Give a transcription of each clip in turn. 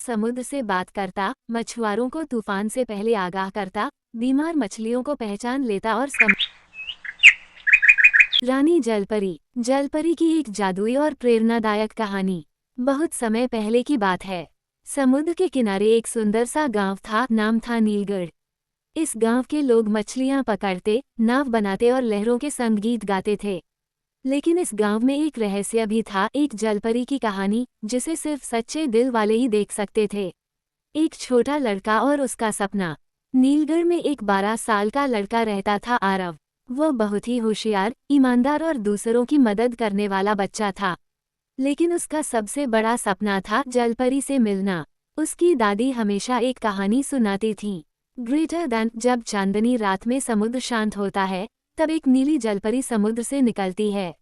समुद्र से बात करता, मछुआरों को तूफान से पहले आगाह करता, बीमार मछलियों को पहचान लेता और रानी जलपरी। जलपरी की एक जादुई और प्रेरणादायक कहानी। बहुत समय पहले की बात है। समुद्र के किनारे एक सुंदर सा गांव था, नाम था नीलगढ़। इस गांव के लोग मछलियां पकड़ते, नाव बनाते और लहरों के संग गीत गाते थे। लेकिन इस गांव में एक रहस्य भी था, एक जलपरी की कहानी जिसे सिर्फ सच्चे दिल वाले ही देख सकते थे। एक छोटा लड़का और उसका सपना। नीलगढ़ में एक 12 साल का लड़का रहता था, आरव। वह बहुत ही होशियार, ईमानदार और दूसरों की मदद करने वाला बच्चा था। लेकिन उसका सबसे बड़ा सपना था जलपरी से मिलना। उसकी दादी हमेशा एक कहानी सुनाती थी, ग्रेटर देन। जब चांदनी रात में समुद्र शांत होता है, तब एक नीली जलपरी समुद्र से निकलती है।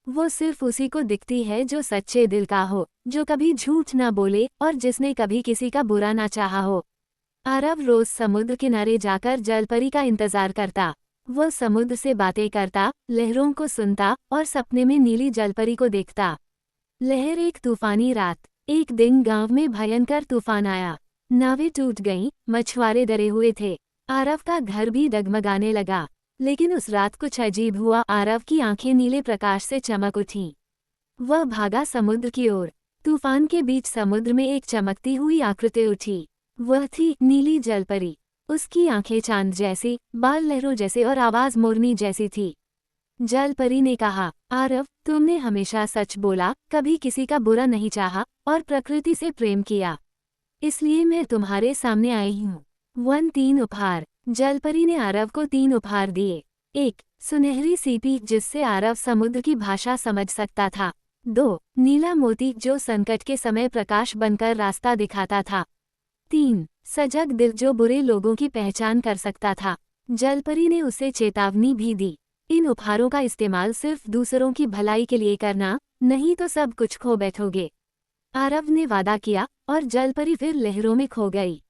वो सिर्फ उसी को दिखती है जो सच्चे दिल का हो, जो कभी झूठ ना बोले और जिसने कभी किसी का बुरा ना चाहा हो। आरव रोज समुद्र किनारे जाकर जलपरी का इंतजार करता। वह समुद्र से बातें करता, लहरों को सुनता और सपने में नीली जलपरी को देखता। लहर। एक तूफानी रात। एक दिन गांव में भयंकर तूफान आया। नावें टूट गईं, मछुआरे डरे हुए थे। आरव का घर भी डगमगाने लगा। लेकिन उस रात कुछ अजीब हुआ। आरव की आंखें नीले प्रकाश से चमक उठीं। वह भागा समुद्र की ओर। तूफान के बीच समुद्र में एक चमकती हुई आकृति उठी। वह थी नीली जलपरी। उसकी आंखें चांद जैसी, बाल लहरों जैसे और आवाज मोरनी जैसी थी। जलपरी ने कहा, आरव, तुमने हमेशा सच बोला, कभी किसी का बुरा नहीं चाहा और प्रकृति से प्रेम किया। इसलिए मैं तुम्हारे सामने आई हूँ। 3 उपहार। जलपरी ने आरव को 3 उपहार दिए। 1. सुनहरी सीपी जिससे आरव समुद्र की भाषा समझ सकता था। 2. नीला मोती जो संकट के समय प्रकाश बनकर रास्ता दिखाता था। 3. सजग दिल जो बुरे लोगों की पहचान कर सकता था। जलपरी ने उसे चेतावनी भी दी, इन उपहारों का इस्तेमाल सिर्फ दूसरों की भलाई के लिए करना, नहीं तो सब कुछ खो बैठोगे। आरव ने वादा किया और जलपरी फिर लहरों में खो गई।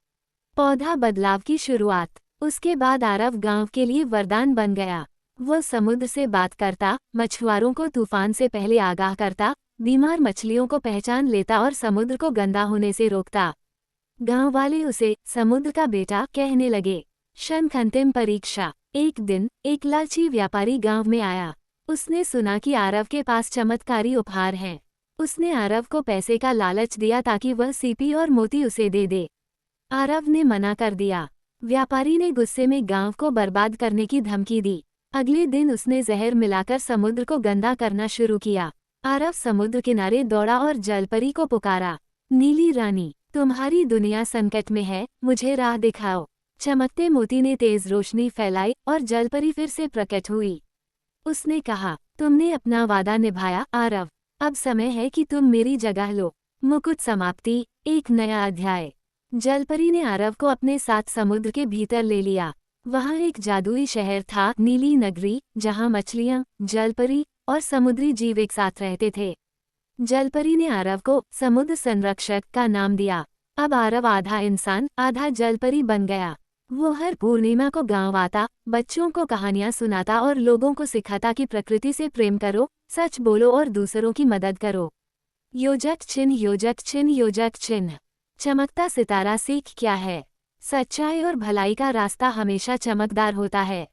पौधा बदलाव की शुरुआत। उसके बाद आरव गांव के लिए वरदान बन गया। वह समुद्र से बात करता, मछुआरों को तूफान से पहले आगाह करता, बीमार मछलियों को पहचान लेता और समुद्र को गंदा होने से रोकता। गांव वाले उसे समुद्र का बेटा कहने लगे। अंतिम परीक्षा। एक दिन एक लालची व्यापारी गांव में आया। उसने सुना कि आरव के पास चमत्कारी उपहार हैं। उसने आरव को पैसे का लालच दिया ताकि वह सीपी और मोती उसे दे दे। आरव ने मना कर दिया। व्यापारी ने गुस्से में गांव को बर्बाद करने की धमकी दी। अगले दिन उसने जहर मिलाकर समुद्र को गंदा करना शुरू किया। आरव समुद्र किनारे दौड़ा और जलपरी को पुकारा, नीली रानी, तुम्हारी दुनिया संकट में है, मुझे राह दिखाओ। चमकते मोती ने तेज रोशनी फैलाई और जलपरी फिर से प्रकट हुई। उसने कहा, तुमने अपना वादा निभाया आरव, अब समय है कि तुम मेरी जगह लो। मुकुट समाप्ति। एक नया अध्याय। जलपरी ने आरव को अपने साथ समुद्र के भीतर ले लिया। वहाँ एक जादुई शहर था, नीली नगरी, जहाँ मछलियाँ, जलपरी और समुद्री जीव एक साथ रहते थे। जलपरी ने आरव को समुद्र संरक्षक का नाम दिया। अब आरव आधा इंसान आधा जलपरी बन गया। वो हर पूर्णिमा को गांव आता, बच्चों को कहानियां सुनाता और लोगों को सिखाता कि प्रकृति से प्रेम करो, सच बोलो और दूसरों की मदद करो। योजक चिन्ह, योजक चिन्ह, योजक चिन्ह। चमकता सितारा सीख क्या है? सच्चाई और भलाई का रास्ता हमेशा चमकदार होता है।